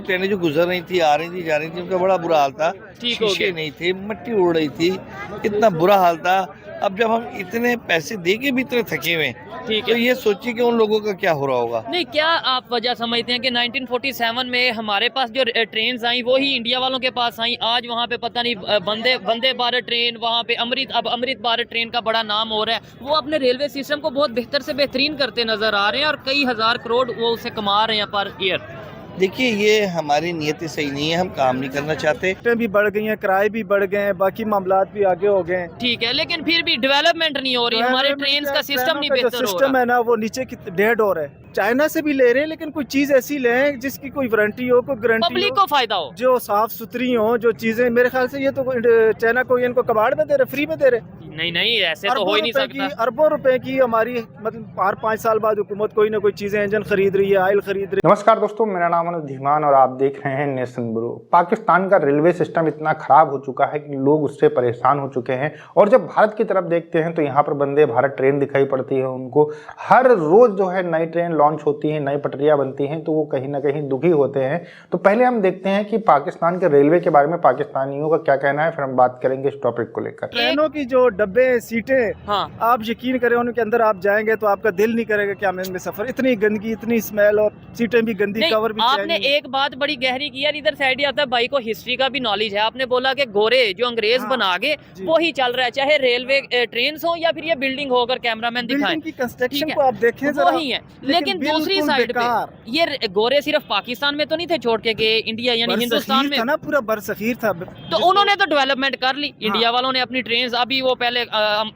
ट्रेनें जो गुजर रही थी, आ रही थी, जा रही थी, उनका बड़ा बुरा हाल था। ठीक हो शीशे गया। नहीं थे, मिट्टी उड़ रही थी, इतना बुरा हाल था। अब जब हम इतने पैसे दे के भी इतने थके हुए हैं, ठीक तो है। ये सोचिए कि उन लोगों का क्या हो रहा होगा। नहीं, क्या आप वजह समझते हैं कि 1947 में हमारे पास जो ट्रेन आई वो ही इंडिया वालों के पास आई, आज वहाँ पे पता नहीं वंदे भारत ट्रेन, वहाँ पे अमृत भारत ट्रेन का बड़ा नाम हो रहा है। वो अपने रेलवे सिस्टम को बहुत बेहतर से बेहतरीन करते नजर आ रहे हैं और कई हजार करोड़ वो उसे कमा रहे हैं पर ईयर। देखिए, ये हमारी नीयत सही नहीं है, हम काम नहीं करना चाहते। टिकटें भी बढ़ गई हैं, किराए भी बढ़ गए हैं, बाकी मामलात भी आगे हो गए हैं। ठीक है, लेकिन फिर भी डेवलपमेंट नहीं हो रही, हमारे ट्रेन का सिस्टम नहीं बेहतर हो सिस्टम रहा। है ना, वो नीचे की डेड हो रहा है। चाइना से भी ले रहे हैं, लेकिन कोई चीज ऐसी लें जिसकी कोई वारंटी हो, कोई गारंटी पब्लिक हो, को फायदा हो। जो साफ सुथरी हो, जो चीजें। मेरे ख्याल से ये तो चाइना को इनको कबाड़ में दे रहे, फ्री में दे रहे। नहीं, ऐसे तो हो ही नहीं सकता। अरबों रुपए की हमारी मतलब हर 5 साल बाद हुकूमत कोई ना कोई चीजें, इंजन खरीद रही है, ऑयल खरीद रही है। नमस्कार दोस्तों, मेरा नाम अनुज धीमान और आप देख रहे हैं नेशन ब्रो। पाकिस्तान का रेलवे सिस्टम इतना खराब हो चुका है कि लोग उससे परेशान हो चुके हैं। और जब भारत की तरफ देखते हैं तो यहाँ पर वंदे भारत ट्रेन दिखाई पड़ती है उनको। हर रोज जो है नई ट्रेन लॉन्च होती है, नई पटरियां बनती हैं, तो वो कहीं ना कहीं दुखी होते हैं। तो पहले हम देखते हैं कि पाकिस्तान के रेलवे के बारे में पाकिस्तानियों का क्या कहना है, फिर हम बात करेंगे इस टॉपिक को लेकर। ट्रेनों की जो डब्बे, सीटें, हाँ, आप यकीन करें उनके अंदर आप जाएंगे तो आपका दिल नहीं करेगा कि हम इनमें सफर। इतनी गंदगी, इतनी स्मेल, और सीटें भी गंदी, नहीं, कवर भी आपने चाहिए। एक बात बड़ी गहरी की यार, इधर साइड ही आता है, भाई को हिस्ट्री का भी नॉलेज है। आपने बोला कि गोरे जो अंग्रेज हाँ, बना गए जी। वो ही चल रहा है, चाहे रेलवे ट्रेन हो या फिर ये बिल्डिंग हो, अगर कैमरामैन दिखाएं बिल्डिंग की कंस्ट्रक्शन ठीक को है, आप देखें जरा, वही है। लेकिन दूसरी बिल्कुल साइड पे बेकार। ये गोरे सिर्फ पाकिस्तान में तो नहीं थे छोड़ के गए, इंडिया यानी हिंदुस्तान बरसगीर था में ना, पूरा बरसगीर था। तो उन्होंने तो डेवलपमेंट कर ली। हाँ। इंडिया वालों ने अपनी ट्रेन, अभी वो पहले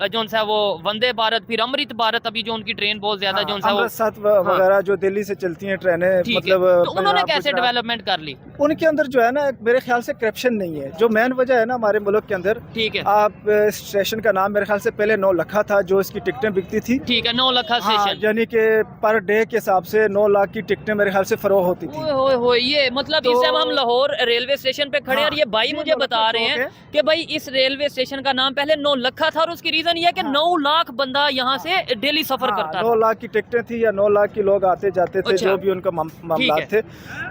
जो सा वो वंदे भारत, फिर अमृत भारत, अभी जो उनकी ट्रेन बहुत ज्यादा जो सा वो अमृतसर वगैरह जो दिल्ली से चलती हैं ट्रेनें, ठीक है। मतलब तो उन्होंने पंजाब, कैसे गुजरात, डेवलपमेंट कर ली? उनके अंदर जो है ना, मेरे ख्याल से करप्शन नहीं है, जो मेन वजह है ना हमारे मुल्क के अंदर। ठीक है, आप स्टेशन का नाम मेरे ख्याल से पहले 9 लाख था जो इसकी टिकटें बिकती थी। ठीक है, 9 लाख हाँ, स्टेशन। यानी कि पर डे के हिसाब से 9 लाख की टिकटें मेरे ख्याल से फरोख होती थी। ओए ये मतलब तो- इस टाइम हम लाहौर रेलवे स्टेशन पे खड़े हैं और ये भाई हाँ, मुझे बता रहे हैं कि भाई इस रेलवे स्टेशन का नाम पहले 9 लाख था और उसकी रीजन ये है कि 9 लाख बंदा यहाँ से डेली सफर करता 9 था। लाख की टिकटें थी या 9 लाख के लोग आते जाते थे, अच्छा। जो भी उनका मामला ठीक थे।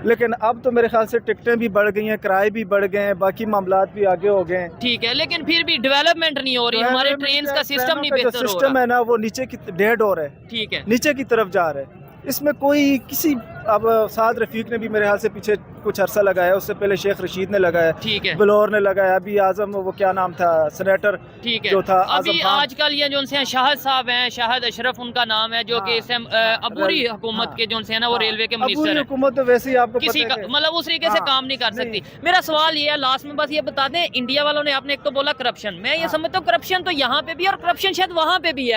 लेकिन अब तो मेरे ख्याल से टिकटें भी बढ़ गई हैं, किराए भी बढ़ गए हैं, बाकी मामलात भी आगे हो गए हैं। ठीक है, लेकिन फिर भी डेवलपमेंट नहीं हो रही, हमारे ट्रेन का सिस्टम नहीं बेहतर हो सिस्टम रहा। है ना, वो नीचे की डेड हो रहा है, ठीक है, नीचे की तरफ जा रहा है। इसमें कोई किसी, अब साद रफीक ने भी मेरे ख्याल से पीछे कुछ अरसा लगाया, उससे पहले शेख रशीद ने लगाया, ठीक है, बलौर ने लगाया, अभी आजम, वो क्या नाम था, सेनेटर ठीक है। जो था अभी आजम खान। आजकल ये जो से शाहिद साहब हैं, शाहिद अशरफ उनका नाम है, जो कि इस टाइम अबूरी हुकूमत हाँ। के जो से ना वो रेलवे के अबूरी मिनिस्टर हैं। हुकूमत तो वैसे ही आपको किसी पता का है कि- मतलब उस तरीके से हाँ, काम नहीं कर नहीं। सकती। मेरा सवाल ये है लास्ट में, बस ये बता दें, इंडिया वालों ने आपने एक तो बोला करप्शन, मैं ये समझता हूँ करप्शन तो यहाँ पे भी और करप्शन शायद वहाँ पे भी है।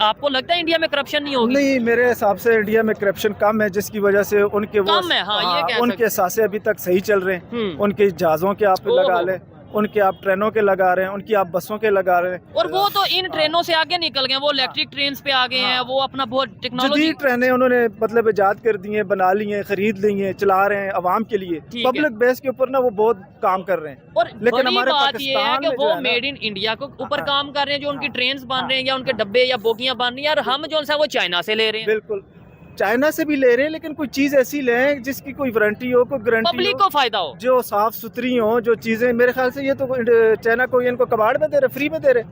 आपको लगता है इंडिया में करप्शन नहीं होगी? नहीं, मेरे हिसाब से इंडिया में करप्शन कम है, जिसकी वजह से उनके वो कम है, हाँ, ये कह उनके सासे अभी तक सही चल रहे हैं। उनके जहाजों के आप ओहो। लगा लें, उनके आप ट्रेनों के लगा रहे हैं, उनकी आप बसों के लगा रहे हैं। और वो तो इन ट्रेनों से आगे निकल गए, वो इलेक्ट्रिक ट्रेन पे आ गए हैं, वो अपना बहुत टेक्नोलॉजी। जदीद ट्रेनें उन्होंने मतलब इजाद कर दी हैं, बना ली हैं, खरीद ली हैं, चला रहे हैं अवाम के लिए। ठीक है। पब्लिक बेस के ऊपर ना वो बहुत काम कर रहे हैं। और लेकिन बड़ी हमारे बात ये है पाकिस्तान कि में जो वो है ना- मेड इन इंडिया को ऊपर हाँ। काम कर रहे हैं, जो उनकी हाँ। ट्रेन बन रहे हैं या उनके डब्बे या बोगियां बन रही हैं, और हम जो सा वो चाइना से ले रहे हैं। बिल्कुल, चाइना से भी ले रहे हैं, लेकिन कोई चीज ऐसी लें जिसकी कोई वारंटी हो, कोई गारंटी पब्लिक हो, को फायदा हो। जो साफ सुथरी हो, जो चीजें। मेरे ख्याल से ये तो चाइना को इनको कबाड़ में दे रहे, फ्री में दे रहे।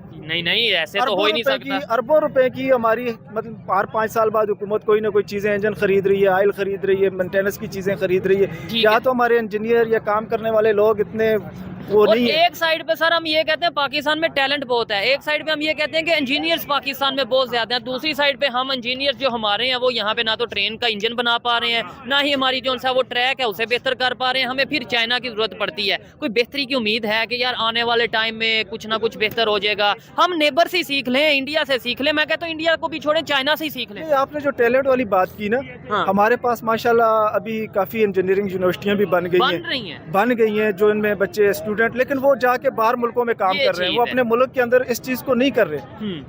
नहीं, ऐसे तो हो ही नहीं सकता। अरबों रुपए की हमारी मतलब हर 5 साल बाद हुकूमत कोई ना कोई चीजें, इंजन खरीद रही है, ऑयल खरीद रही है, मेंटेनेंस की चीजें खरीद रही है। ठीक या है। तो हमारे इंजीनियर या काम करने वाले लोग इतने वो और नहीं है। एक साइड पे सर हम ये कहते हैं पाकिस्तान में टैलेंट बहुत है, एक साइड पे हम ये कहते हैं कि इंजीनियर्स पाकिस्तान में बहुत ज्यादा हैं, दूसरी साइड पे हम इंजीनियर्स जो हमारे हैं वो यहाँ पे ना तो ट्रेन का इंजन बना पा रहे हैं, ना ही हमारी जो सा वो ट्रैक है उसे बेहतर कर पा रहे हैं। हमें फिर चाइना की जरूरत पड़ती है। कोई बेहतरी की उम्मीद है कि यार आने वाले टाइम में कुछ ना कुछ बेहतर हो जाएगा, हम नेबर से सीख लें, इंडिया से सीख लें। मैं कहता हूँ इंडिया को भी छोड़ें, चाइना से ही सीख लें। नहीं, आपने जो टैलेंट वाली बात की ना, हाँ। हमारे पास माशाल्लाह अभी काफी इंजीनियरिंग यूनिवर्सिटियां भी बन गई हैं, जो इनमें बच्चे स्टूडेंट, लेकिन वो जाके बाहर मुल्कों में काम ये कर रहे हैं, वो चीज़ अपने मुल्क के अंदर इस चीज को नहीं कर रहे।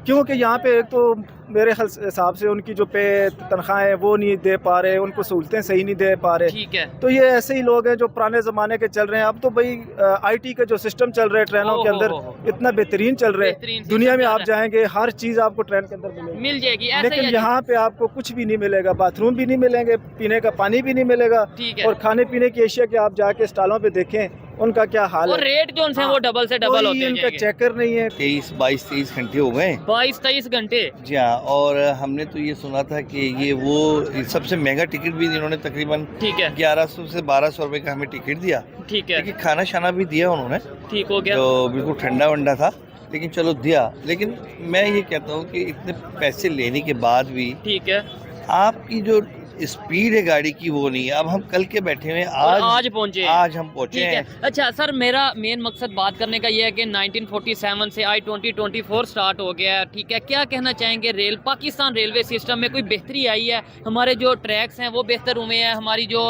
क्योंकि यहाँ पे एक तो मेरे हिसाब से उनकी जो पे तनख्वाहें वो नहीं दे पा रहे, उनको सहूलतें सही नहीं दे पा रहे। ठीक है। तो ये ऐसे ही लोग हैं जो पुराने ज़माने के चल रहे हैं। अब तो भाई आईटी का जो सिस्टम चल रहा है ट्रेनों के अंदर इतना बेहतरीन चल रहा है, दुनिया में आप जाएंगे हर चीज़ आपको ट्रेन के अंदर मिल जाएगी, लेकिन यहाँ पे आपको कुछ भी नहीं मिलेगा, बाथरूम भी नहीं मिलेंगे, पीने का पानी भी नहीं मिलेगा। और खाने पीने की एशिया के आप जाके स्टॉलों पे देखें उनका क्या हाल है, और रेट जो उनसे वो डबल से डबल होते हैं। इनका चेकर नहीं है। 22-23 घंटे हो गए, 22-23 घंटे। जी हाँ। और हमने तो ये सुना था कि ये वो सबसे महंगा टिकट भी इन्होंने तकरीबन ठीक है 1100 से 1200 रुपए का हमें टिकट दिया। ठीक है, लेकिन खाना शाना भी दिया उन्होंने, ठीक हो गया, तो बिल्कुल ठंडा वंडा था, लेकिन चलो दिया। लेकिन मैं ये कहता हूँ कि इतने पैसे लेने के बाद भी ठीक है, आपकी जो स्पीड है गाड़ी की वो नहीं है। अब हम कल के बैठे हुए आज पहुंचे, आज हम पहुंचे ठीक है। हैं। अच्छा सर, मेरा मेन मकसद बात करने का ये है कि 1947 से I-2024 स्टार्ट हो गया है, ठीक है। क्या कहना चाहेंगे पाकिस्तान रेलवे सिस्टम में कोई बेहतरी आई है? हमारे जो ट्रैक्स हैं वो बेहतर हुए हैं, हमारी जो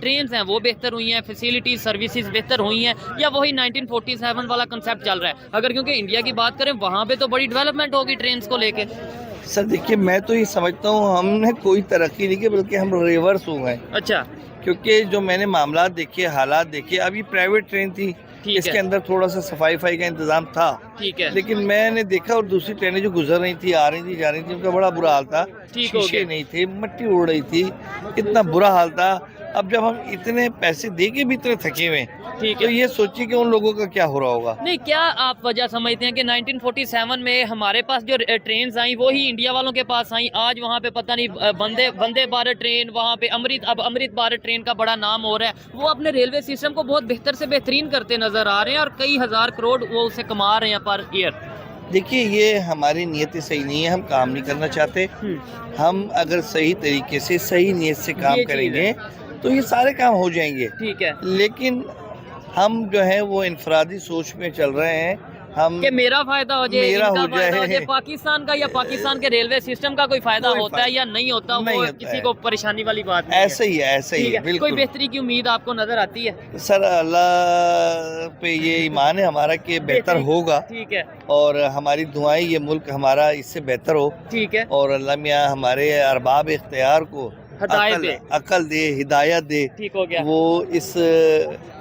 ट्रेन्स हैं वो बेहतर हुई हैं, फैसिलिटीज सर्विसेज बेहतर हुई हैं, या वही 1947 वाला कंसेप्ट चल रहा है? अगर क्योंकि इंडिया की बात करें वहाँ पे तो बड़ी डेवलपमेंट होगी ट्रेन्स को लेके। सर देखिए, मैं तो ये समझता हूँ हमने कोई तरक्की नहीं की, बल्कि हम रिवर्स हो गए। अच्छा, क्योंकि जो मैंने मामला देखे, हालात देखे, अब ये प्राइवेट ट्रेन थी, इसके अंदर थोड़ा सा सफाई का इंतजाम था, ठीक है, लेकिन मैंने देखा और दूसरी ट्रेनें जो गुजर रही थी, आ रही थी, जा रही थी, उनका बड़ा बुरा हाल था। शीशे नहीं थे, मिट्टी उड़ रही थी, इतना बुरा हाल था। अब जब हम इतने पैसे दे के भी इतने थके हुए, ठीक तो है, ये सोचिए कि उन लोगों का क्या हो रहा होगा। नहीं, क्या आप वजह समझते हैं कि 1947 में हमारे पास जो ट्रेन्स आई वो ही इंडिया वालों के पास आई? आज वहाँ पे पता नहीं वंदे भारत ट्रेन, वहाँ पे अमृत भारत ट्रेन का बड़ा नाम हो रहा है, वो अपने रेलवे सिस्टम को बहुत बेहतर से बेहतरीन करते नजर आ रहे हैं और कई हजार करोड़ वो उसे कमा रहे हैं पर ईयर। देखिए, ये हमारी नीयत सही नहीं है, हम काम नहीं करना चाहते। हम अगर सही तरीके से सही नीयत से काम करेंगे तो ये सारे काम हो जाएंगे, ठीक है। लेकिन हम जो है वो इनफरादी सोच में चल रहे हैं, हम कि मेरा फायदा हो जाए, मेरा इनका हो फायदा हो जाए। जाए, पाकिस्तान का या पाकिस्तान के रेलवे सिस्टम का कोई फायदा होता है या नहीं होता, नहीं वो होता किसी है। को परेशानी वाली बात नहीं ऐसे ही है, ऐसे ही है, कोई बिल्कुल। बेहतरी की उम्मीद आपको नजर आती है? सर अल्लाह पे ये ईमान है हमारा कि बेहतर होगा, ठीक है, और हमारी दुआएं ये मुल्क हमारा इससे बेहतर हो, ठीक है, और अल्लाह मियाँ हमारे अरबाब इख्तियार को अकल दे, हिदायत दे, ठीक हो गया, वो इस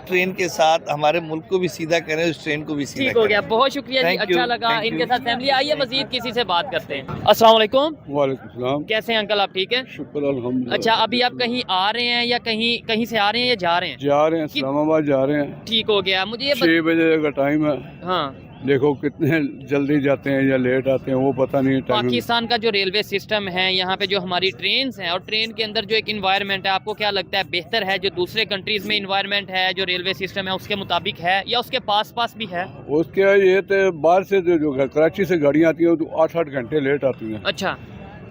ट्रेन के साथ हमारे मुल्क को भी सीधा करें, उस ट्रेन को भी सीधा ठीक हो गया। करें। बहुत शुक्रिया जी, Thank you, अच्छा लगा thank इनके you। साथ फैमिली। आइए मजीद किसी से बात करते हैं। अस्सलाम वालेकुम। वालेकुम सलाम। कैसे हैं अंकल, आप ठीक है? शुक्र अल्हम्दुलिल्लाह। अच्छा, अभी आप कहीं आ रहे हैं या कहीं से आ रहे हैं या जा रहे हैं? जा रहे हैं, इस्लामाबाद जा रहे हैं। ठीक हो गया। मुझे ये 6 बजे का टाइम है। हाँ, देखो कितने जल्दी जाते हैं या लेट आते हैं वो पता नहीं टाइम। पाकिस्तान का जो रेलवे सिस्टम है, यहाँ पे जो हमारी ट्रेन्स हैं और ट्रेन के अंदर जो एक इन्वायरमेंट है, आपको क्या लगता है बेहतर है जो दूसरे कंट्रीज में इन्वायरमेंट है, जो रेलवे सिस्टम है उसके मुताबिक है या उसके पास भी है? उसके ये तो बाहर से जो कराची से गाड़ियाँ आती हैं तो 8-8 घंटे लेट आती हैं। अच्छा,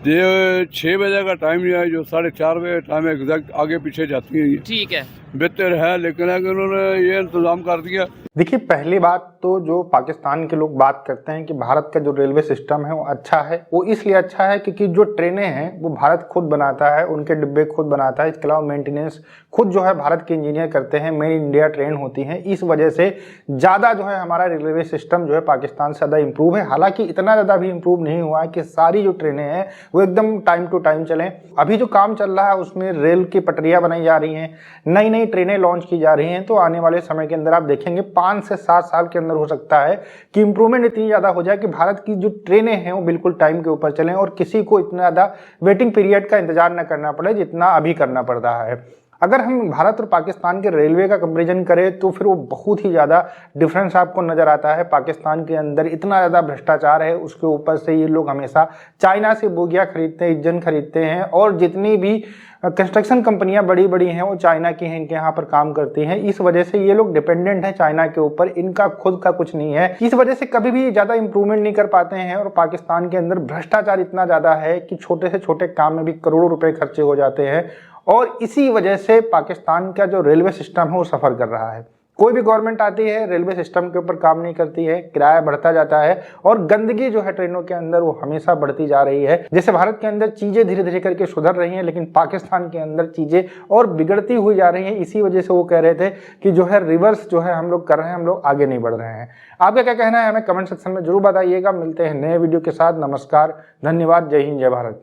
ये 6 बजे का टाइम जो है, जो 4:30 बजे टाइम एग्जैक्ट आगे पीछे जाती है, ठीक है, बेहतर है, लेकिन अगर उन्होंने ये इंतजाम कर दिया। देखिए, पहली बात तो जो पाकिस्तान के लोग बात करते हैं कि भारत का जो रेलवे सिस्टम है वो अच्छा है, वो इसलिए अच्छा है क्योंकि जो ट्रेनें हैं वो भारत खुद बनाता है, उनके डिब्बे खुद बनाता है, इसके अलावा मेंटेनेंस खुद जो है भारत के इंजीनियर करते हैं, मेड इन इंडिया ट्रेन होती हैं। इस वजह से ज़्यादा जो है हमारा रेलवे सिस्टम जो है पाकिस्तान से ज़्यादा इम्प्रूव है। हालांकि इतना ज़्यादा भी इम्प्रूव नहीं हुआ है कि सारी जो ट्रेनें हैं वो एकदम टाइम टू टाइम चलें। अभी जो काम चल रहा है उसमें रेल की पटरियाँ बनाई जा रही हैं, नई नई ट्रेनें लॉन्च की जा रही हैं, तो आने वाले समय के अंदर आप देखेंगे 5 से 7 साल के अंदर हो सकता है कि इंप्रूवमेंट इतनी ज़्यादा हो जाए कि भारत की जो ट्रेनें हैं वो बिल्कुल टाइम के ऊपर चलें और किसी को इतना ज़्यादा वेटिंग पीरियड का इंतजार न करना पड़े जितना अभी करना पड़ रहा है। अगर हम भारत और पाकिस्तान के रेलवे का कंपैरिजन करें तो फिर वो बहुत ही ज़्यादा डिफरेंस आपको नज़र आता है। पाकिस्तान के अंदर इतना ज़्यादा भ्रष्टाचार है, उसके ऊपर से ये लोग हमेशा चाइना से बोगियाँ खरीदते हैं, इंजन खरीदते हैं, और जितनी भी कंस्ट्रक्शन कंपनियां बड़ी बड़ी हैं वो चाइना की हैं, इनके यहाँ पर काम करती हैं। इस वजह से ये लोग डिपेंडेंट हैं चाइना के ऊपर, इनका खुद का कुछ नहीं है। इस वजह से कभी भी ज़्यादा इंप्रूवमेंट नहीं कर पाते हैं, और पाकिस्तान के अंदर भ्रष्टाचार इतना ज़्यादा है कि छोटे से छोटे काम में भी करोड़ों रुपए खर्चे हो जाते हैं, और इसी वजह से पाकिस्तान का जो रेलवे सिस्टम है वो सफ़र कर रहा है। कोई भी गवर्नमेंट आती है रेलवे सिस्टम के ऊपर काम नहीं करती है, किराया बढ़ता जाता है और गंदगी जो है ट्रेनों के अंदर वो हमेशा बढ़ती जा रही है। जैसे भारत के अंदर चीजें धीरे धीरे करके सुधर रही हैं, लेकिन पाकिस्तान के अंदर चीजें और बिगड़ती हुई जा रही हैं। इसी वजह से वो कह रहे थे कि जो है रिवर्स जो है हम लोग कर रहे हैं, हम लोग आगे नहीं बढ़ रहे हैं। आपका क्या कहना है हमें कमेंट सेक्शन में जरूर बताइएगा। मिलते हैं नए वीडियो के साथ। नमस्कार, धन्यवाद, जय हिंद, जय भारत।